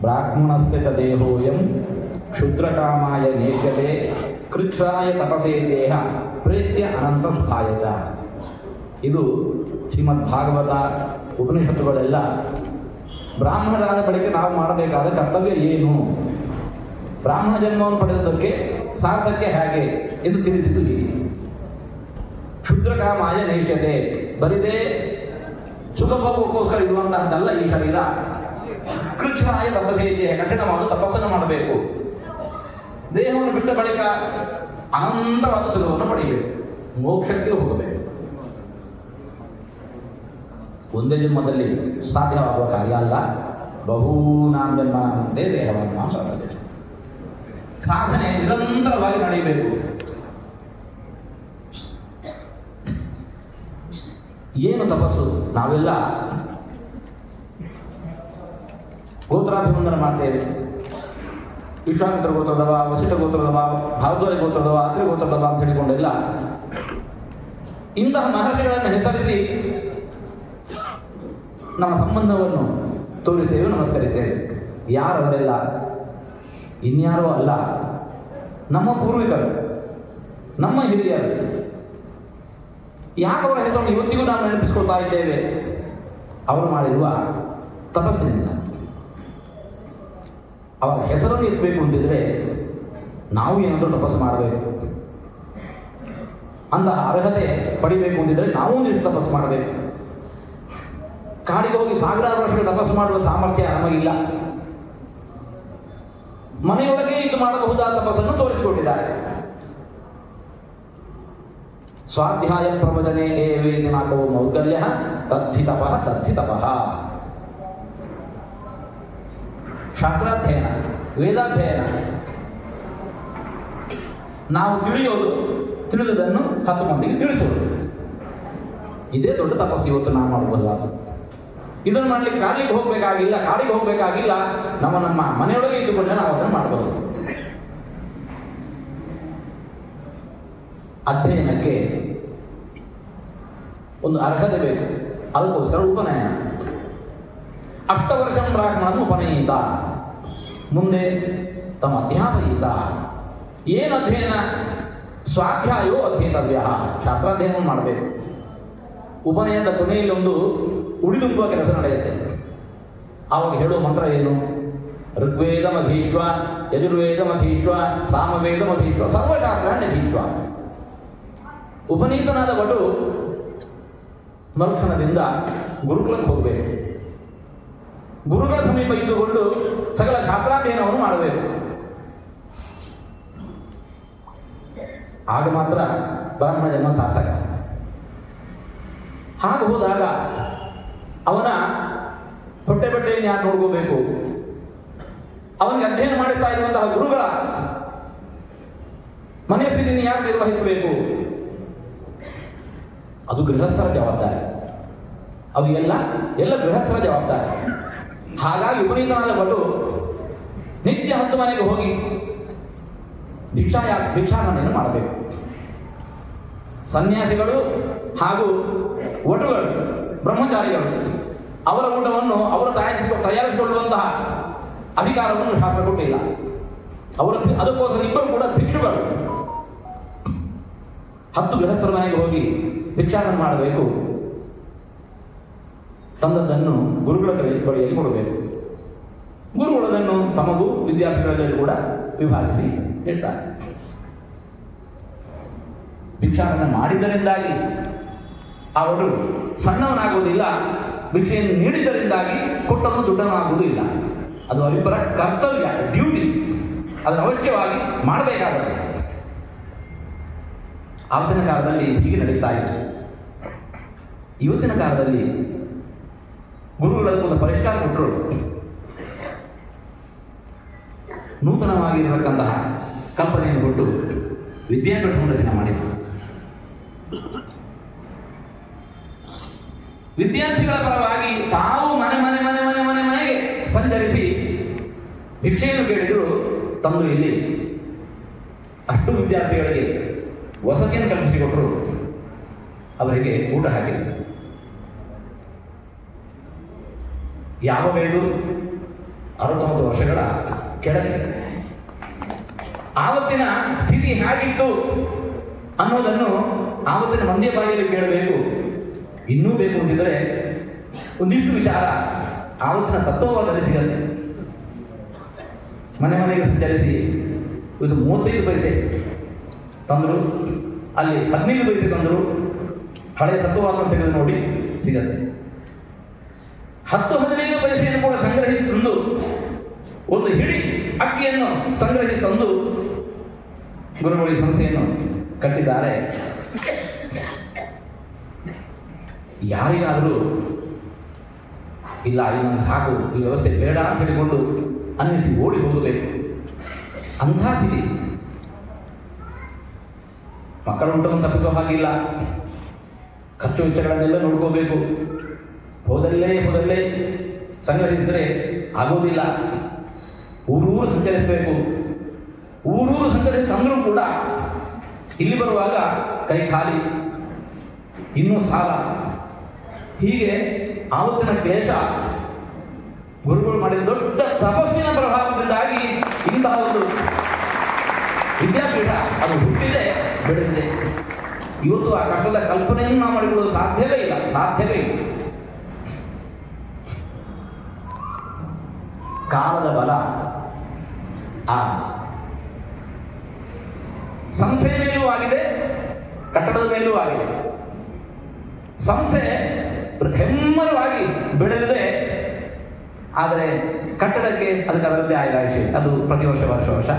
ಬ್ರಾಹ್ಮಣಸ್ಯ ಚ ದೇಹೋಯಂ ಕ್ಷುದ್ರಕಾಮಾಯ ನೇಷ್ಯತೆ ಕೃಚ್ಛ್ರಾಯ ತಪಸೇ ದೇಹ ಪ್ರೇತ್ಯ ಅನಂತ ಸುಖಾಯ ಚ. ಇದು ಶ್ರೀಮದ್ ಭಾಗವತ ಉಪನಿಷತ್ತುಗಳೆಲ್ಲ ಬ್ರಾಹ್ಮಣರಾದ ಬಳಿಕ ನಾವು ಮಾಡಬೇಕಾದ ಕರ್ತವ್ಯ ಏನು, ಬ್ರಾಹ್ಮಣ ಜನ್ಮವನ್ನು ಪಡೆದದ್ದಕ್ಕೆ ಸಾರ್ಥಕ್ಯ ಹೇಗೆ ಎಂದು ತಿಳಿಸಿದ್ದು ಹೀಗೆ. ಕ್ಷುದ್ರಕಾಮಾಯ ನೈಷ್ಯತೆ, ಬರಿದೇ ಸುಖ ಭೋಗಕ್ಕೋಸ್ಕರ ಇರುವಂತಹದ್ದಲ್ಲ ಈ ಶರೀರ. ಕೃಚ್ಛ್ರಾಯ ತಪಸೇಚೆ, ಕಠಿಣವಾದ ತಪಸ್ಸನ್ನು ಮಾಡಬೇಕು. ದೇಹವನ್ನು ಬಿಟ್ಟ ಬಳಿಕ ಅನಂತವಾದ ಸುಖವನ್ನು ಪಡೆಯಬೇಕು, ಮೋಕ್ಷಕ್ಕೆ ಹೋಗಬೇಕು. ಒಂದೇ ಜನ್ಮದಲ್ಲಿ ಸಾಧ್ಯವಾಗುವ ಕಾರ್ಯ ಅಲ್ಲ. ಬಹೂನಾಂ ಜನ್ಮನಂತೆ ದೇಹವನ್ನು ಸಾಧನೆ, ಸಾಧನೆ ನಿರಂತರವಾಗಿ ನಡೆಯಬೇಕು. ಏನು ತಪಸ್ಸು? ನಾವೆಲ್ಲ ಗೋತ್ರಾಭಿವಂದನ ಮಾಡ್ತೇವೆ. ವಿಶ್ವಾಮಿತ್ರ ಗೋತ್ರದವ, ವಸಿಷ್ಠ ಗೋತ್ರದವ, ಭಾರದ್ವಾಜ ಗೋತ್ರದವ, ಅತ್ರಿ ಗೋತ್ರದವ ಅಂತ ಹೇಳಿಕೊಂಡೆಲ್ಲ ಇಂತಹ ಮಹರ್ಷಿಗಳನ್ನು ಹೆಸರಿಸಿ ನಮ್ಮ ಸಂಬಂಧವನ್ನು ತೋರಿಸ್ತೇವೆ, ನಮಸ್ಕರಿಸ್ತೇವೆ. ಯಾರವರೆಲ್ಲ? ಇನ್ಯಾರೋ ಅಲ್ಲ, ನಮ್ಮ ಪೂರ್ವಿಕರು, ನಮ್ಮ ಹಿರಿಯರು. ಯಾಕವರ ಹೆಸರನ್ನು ಇವತ್ತಿಗೂ ನಾವು ನೆನಪಿಸ್ಕೊಳ್ತಾ ಇದ್ದೇವೆ? ಅವರು ಮಾಡಿರುವ ತಪಸ್ಸಿನಿಂದ. ಅವರ ಹೆಸರನ್ನು ಎತ್ತಬೇಕು ಅಂತಿದ್ರೆ ನಾವು ಏನಾದರೂ ತಪಸ್ಸು ಮಾಡಬೇಕು. ಅಂತಹ ಅರ್ಹತೆ ಪಡಿಬೇಕು ಅಂತಿದ್ರೆ ನಾವು ಒಂದಿಷ್ಟು ತಪಸ್ಸು ಮಾಡಬೇಕು. ಕಾಡಿಗೆ ಹೋಗಿ ಸಾವಿರಾರು ವರ್ಷಗಳು ತಪಸ್ಸು ಮಾಡುವ ಸಾಮರ್ಥ್ಯ ನಮಗಿಲ್ಲ. ಮನೆಯೊಳಗೆ ಇದು ಮಾಡಬಹುದಾದ ತಪಸ್ಸನ್ನು ತೋರಿಸಿಕೊಟ್ಟಿದ್ದಾರೆ. ಸ್ವಾಧ್ಯಾಯ ಪ್ರವಚನೆ ಏವೇನಾಕೋ ಮೌದ್ಗಲ್ಯ ತದ್ಧಿತಪಃ ತದ್ಧಿತಪಃ. ಶಾಸ್ತ್ರಾಧ್ಯಯನ, ವೇದಾಧ್ಯಯನ, ನಾವು ತಿಳಿಯೋದು, ತಿಳಿದುದನ್ನು 10 ಮಂದಿಗೆ ತಿಳಿಸೋದು, ಇದೇ ದೊಡ್ಡ ತಪಸ್ಸು ಇವತ್ತು ನಾವು ಮಾಡಬಹುದಾದ. ಇದನ್ನು ಮಾಡಲಿಕ್ಕೆ ಕಾಡಿಗೆ ಹೋಗಬೇಕಾಗಿಲ್ಲ. ನಮ್ಮ ಮನೆಯೊಳಗೆ ಇದ್ದುಕೊಂಡೆ ನಾವು ಅದನ್ನು ಮಾಡಬಹುದು. ಅಧ್ಯಯನಕ್ಕೆ ಒಂದು ಅರ್ಹತೆ ಬೇಕು. ಅದಕ್ಕೋಸ್ಕರ ಉಪನಯನ. ಅಷ್ಟವರ್ಷಂ ಬ್ರಾಹ್ಮಣನು ಉಪನಯೀತ, ಮುಂದೆ ತಮ್ಮ ಅಧ್ಯಾಪಯೀತ. ಏನು ಅಧ್ಯಯನ? ಸ್ವಾಧ್ಯಾಯೋ ಅಧ್ಯೇತವ್ಯ, ಶಾಸ್ತ್ರಾಧ್ಯಯನ ಮಾಡಬೇಕು. ಉಪನಯನದ ಕೊನೆಯಲ್ಲಿ ಒಂದು ಉಳಿದುಂಬುವ ಕೆಲಸ ನಡೆಯುತ್ತೆ. ಆವಾಗ ಹೇಳುವ ಮಂತ್ರ ಏನು? ಋಗ್ವೇದಮಧೀಶ್ವ, ಯಜುರ್ವೇದಮಧೀಶ್ವ, ಸಾಮವೇದಮಧೀಶ್ವ, ಸರ್ವಶಾಸ್ತ್ರಾಣ್ಯಧೀಶ್ವ. ಉಪನೀತನಾದ ಭಟು ಮರುಕ್ಷಣದಿಂದ ಗುರುಕುಲಕ್ಕೆ ಹೋಗಬೇಕು. ಗುರುಗಳ ಸಮೀಪ ಇದ್ದುಕೊಂಡು ಸಕಲ ಶಾಸ್ತ್ರಾಧ್ಯಯನವನ್ನು ಮಾಡಬೇಕು. ಆಗ ಮಾತ್ರ ಬ್ರಾಹ್ಮಣ ಜನ್ಮ ಸಾರ್ಥಕ. ಹಾಗೆ ಹೋದಾಗ ಅವನ ಹೊಟ್ಟೆ ಬಟ್ಟೆಯನ್ನು ಯಾರು ನೋಡ್ಕೋಬೇಕು? ಅವನಿಗೆ ಅಧ್ಯಯನ ಮಾಡುತ್ತಾ ಇರುವಂತಹ ಗುರುಗಳ ಮನೆ ಸ್ಥಿತಿಯನ್ನು ಯಾರು ನಿರ್ವಹಿಸಬೇಕು? ಅದು ಗೃಹಸ್ಥರ ಜವಾಬ್ದಾರಿ. ಅದು ಎಲ್ಲ ಗೃಹಸ್ಥರ ಜವಾಬ್ದಾರಿ. ಹಾಗಾಗಿ ಉಪನೀತನಾದ ಭಟು ನಿತ್ಯ 10 ಮನೆಗೆ ಹೋಗಿ ಭಿಕ್ಷಾಟನೆಯನ್ನು ಮಾಡಬೇಕು. ಸನ್ಯಾಸಿಗಳು ಹಾಗೂ ವಟುಗಳು, ಬ್ರಹ್ಮಚಾರಿಗಳು, ಅವರ ಊಟವನ್ನು ಅವರು ತಯಾರಿಸಿಕೊಳ್ಳುವಂತಹ ಅಧಿಕಾರವನ್ನು ಶಾಸ್ತ್ರ ಕೊಟ್ಟಿಲ್ಲ. ಅದಕ್ಕೋಸ್ಕರ ಇಬ್ಬರು ಕೂಡ ಭಿಕ್ಷುಗಳು 10 ಗೃಹಸ್ಥರ ಮನೆಗೆ ಹೋಗಿ ಭಿಕ್ಷಾಟನೆ ಮಾಡಬೇಕು. ತಂದದ್ದನ್ನು ಗುರುಗಳ ಬಳಿಯಲ್ಲಿ ಕೊಡಬೇಕು. ಗುರುಗಳದನ್ನು ತಮಗೂ ವಿದ್ಯಾರ್ಥಿಗಳಲ್ಲಿ ಕೂಡ ವಿಭಾಗಿಸಿ ಹೇಳ್ತಾರೆ. ಭಿಕ್ಷಾಟನೆ ಮಾಡಿದ್ದರಿಂದಾಗಿ ಅವರು ಸಣ್ಣವನಾಗುವುದಿಲ್ಲ, ಭಿಕ್ಷೆಯನ್ನು ನೀಡಿದ್ದರಿಂದಾಗಿ ಕೊಟ್ಟವನು ದುಡ್ಡನಾಗುವುದಿಲ್ಲ. ಅದು ಅವರಿಬ್ಬರ ಕರ್ತವ್ಯ, ಡ್ಯೂಟಿ. ಅದನ್ನು ಅವಶ್ಯವಾಗಿ ಮಾಡಬೇಕಾದದ್ದು. ಆವತ್ತಿನ ಕಾಲದಲ್ಲಿ ಹೀಗೆ ನಡೀತಾ ಇತ್ತು. ಇವತ್ತಿನ ಕಾಲದಲ್ಲಿ ಗುರುಗಳದಕ್ಕೊಂದು ಪರಿಷ್ಕಾರ ಕೊಟ್ಟರು. ನೂತನವಾಗಿರತಕ್ಕಂತಹ ಕಲ್ಪನೆಯನ್ನು ಕೊಟ್ಟು ವಿದ್ಯಾಪೀಠವನ್ನು ರಚನೆ ಮಾಡಿದರು. ವಿದ್ಯಾರ್ಥಿಗಳ ಪರವಾಗಿ ತಾವು ಮನೆಗೆ ಸಂಚರಿಸಿ ಭಿಕ್ಷೆಯನ್ನು ಕೇಳಿದರು. ತಂದು ಇಲ್ಲಿ ಅಷ್ಟು ವಿದ್ಯಾರ್ಥಿಗಳಿಗೆ ವಸತಿಯನ್ನು ಕಲ್ಪಿಸಿಕೊಟ್ಟರು, ಅವರಿಗೆ ಊಟ ಹಾಕಿದರು. ಯಾವ ವೇಳು 69 ವರ್ಷಗಳ ಕೆಳಗೆ. ಆವತ್ತಿನ ಸ್ಥಿತಿ ಹೇಗಿತ್ತು ಅನ್ನೋದನ್ನು ಆವತ್ತಿನ ಮಂದಿಯ ಬಾಯಿಯಲ್ಲಿ ಕೇಳಬೇಕು. ಇನ್ನೂ ಬೇಕು ಅಂತಿದ್ರೆ ಒಂದಿಷ್ಟು ವಿಚಾರ ಆವತ್ತಿನ ತತ್ವವಾದಲ್ಲಿ ಸಿಗತ್ತೆ. ಮನೆ ಮನೆಗೆ ಸಂಚರಿಸಿ ಇದು 35 ಪೈಸೆ ತಂದರು, ಅಲ್ಲಿ 15 ಪೈಸೆ ತಂದರು, ಹಳೆ ತತ್ವವಾದವನ್ನು ತೆಗೆದು ನೋಡಿ ಸಿಗತ್ತೆ. 10-15 ಪೈಸೆಯನ್ನು ಕೂಡ ಸಂಗ್ರಹಿಸಿ ತಂದು ಒಂದು ಹಿಡಿ ಅಕ್ಕಿಯನ್ನು ಸಂಗ್ರಹಿಸಿ ತಂದು ಗುರುಗಳು ಈ ಸಂಸ್ಥೆಯನ್ನು ಕಟ್ಟಿದ್ದಾರೆ. ಯಾರಿಗಾದರೂ ಇಲ್ಲ ಇದನ್ನು ಸಾಕು, ಈ ವ್ಯವಸ್ಥೆ ಬೇಡ ಅಂತ ಹೇಳಿಕೊಂಡು ಅನ್ನಿಸಿ ಓಡಿ ಹೋಗಬೇಕು. ಅಂಥ ಸ್ಥಿತಿ. ಮಕ್ಕಳ ಊಟವನ್ನು ತಪ್ಪಿಸೋ ಹಾಗಿಲ್ಲ, ಖರ್ಚು ವೆಚ್ಚಗಳನ್ನೆಲ್ಲ ನೋಡ್ಕೋಬೇಕು. ಹೋದಲ್ಲೇ ಸಂಗ್ರಹಿಸಿದರೆ ಆಗೋದಿಲ್ಲ. ಊರೂರು ಸಂಚರಿಸಬೇಕು. ಊರೂರು ಸಂಚರಿಸಿ ತಂದರೂ ಕೂಡ ಇಲ್ಲಿ ಬರುವಾಗ ಕೈ ಖಾಲಿ, ಇನ್ನೂ ಸಾಲ. ಹೀಗೆ ಆವತ್ತಿನ ಕ್ಲೇಶ ಗುರುಗಳು ಮಾಡಿದ ದೊಡ್ಡ ತಪಸ್ಸಿನ ಪ್ರಭಾವದಿಂದಾಗಿ ಇಂತಹ ಒಂದು ವಿದ್ಯಾಪೀಠ ಅದು ಹುಟ್ಟಿದೆ, ಬೆಳೆದಿದೆ. ಇವತ್ತು ಆ ಕಷ್ಟದ ಕಲ್ಪನೆಯನ್ನು ನಾವು ಮಾಡಿಕೊಳ್ಳೋದು ಸಾಧ್ಯವೇ ಇಲ್ಲ. ಕಾಲದ ಬಲ ಆ ಸಂಸ್ಥೆಯ ಮೇಲೂ ಆಗಿದೆ, ಕಟ್ಟಡದ ಮೇಲೂ ಆಗಿದೆ. ಸಂಸ್ಥೆ ಹೆಮ್ಮರವಾಗಿ ಬೆಳೆದಿದೆ, ಆದರೆ ಕಟ್ಟಡಕ್ಕೆ ಅದಕ್ಕೆ ಅದರದ್ದೇ ಆದ ಆಯುಷ್ಯ. ಅದು ಪ್ರತಿ ವರ್ಷ